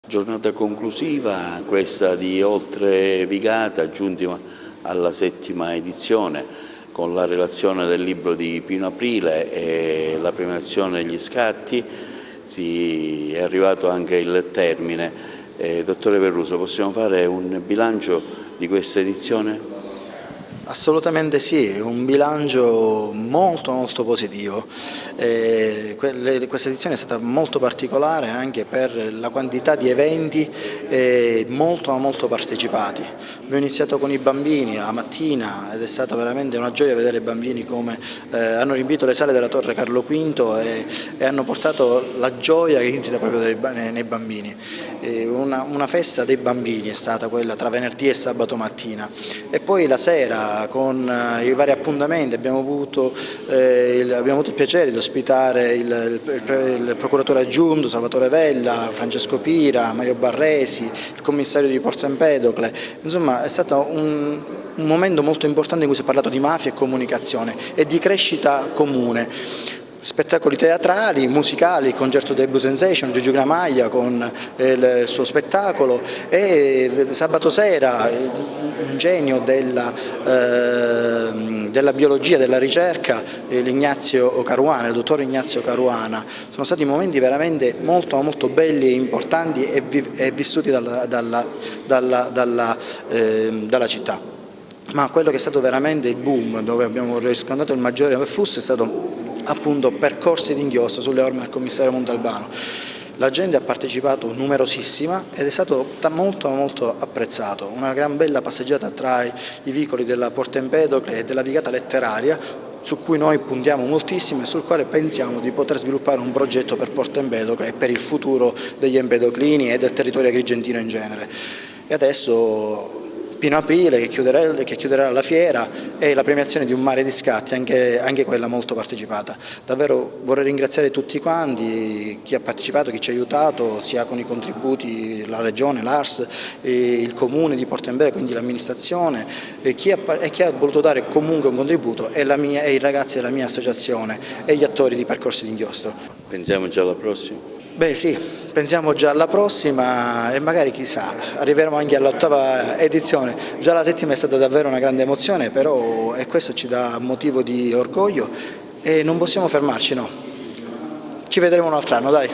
Giornata conclusiva questa di Oltre Vigata, giunti alla 7ª edizione con la relazione del libro di Pino Aprile e la premiazione degli scatti. È arrivato anche il termine. Dottore Perruso, possiamo fare un bilancio di questa edizione? Assolutamente sì, è un bilancio molto positivo. Questa edizione è stata molto particolare anche per la quantità di eventi molto partecipati. Abbiamo iniziato con i bambini la mattina ed è stata veramente una gioia vedere i bambini come hanno riempito le sale della Torre Carlo V e hanno portato la gioia che insita proprio nei bambini. Una festa dei bambini è stata quella tra venerdì e sabato mattina, e poi la sera con i vari appuntamenti abbiamo avuto il piacere di ospitare il procuratore aggiunto Salvatore Vella, Francesco Pira, Mario Barresi, il commissario di Porto Empedocle. Insomma, è stato un momento molto importante in cui si è parlato di mafia e comunicazione e di crescita comune. Spettacoli teatrali, musicali, il concerto dei Blue Sensation, Giugiu Gramaglia con il suo spettacolo, e sabato sera un genio della biologia, della ricerca, il dottor Ignazio Caruana. Sono stati momenti veramente molto belli e importanti e vissuti dalla città. Ma quello che è stato veramente il boom, dove abbiamo riscontrato il maggiore flusso, è stato appunto percorsi d'inchiostro sulle orme del commissario Montalbano. La gente ha partecipato numerosissima ed è stato molto apprezzato. Una gran bella passeggiata tra i vicoli della Porta Empedocle e della Vigata Letteraria, su cui noi puntiamo moltissimo e sul quale pensiamo di poter sviluppare un progetto per Porta Empedocle e per il futuro degli empedoclini e del territorio agrigentino in genere. E adesso Pino Aprile che chiuderà la fiera, e la premiazione di un mare di scatti, anche quella molto partecipata. Davvero vorrei ringraziare tutti quanti, chi ha partecipato, chi ci ha aiutato, sia con i contributi, la Regione, l'ARS, il Comune di Porto Empedocle, quindi l'amministrazione, e chi ha voluto dare comunque un contributo, e i ragazzi della mia associazione e gli attori di Percorsi d'Inchiostro. Pensiamo già alla prossima? Beh sì, pensiamo già alla prossima e magari chissà, arriveremo anche all'8ª edizione. Già la 7ª è stata davvero una grande emozione, però questo ci dà motivo di orgoglio e non possiamo fermarci, no. Ci vedremo un altro anno, dai.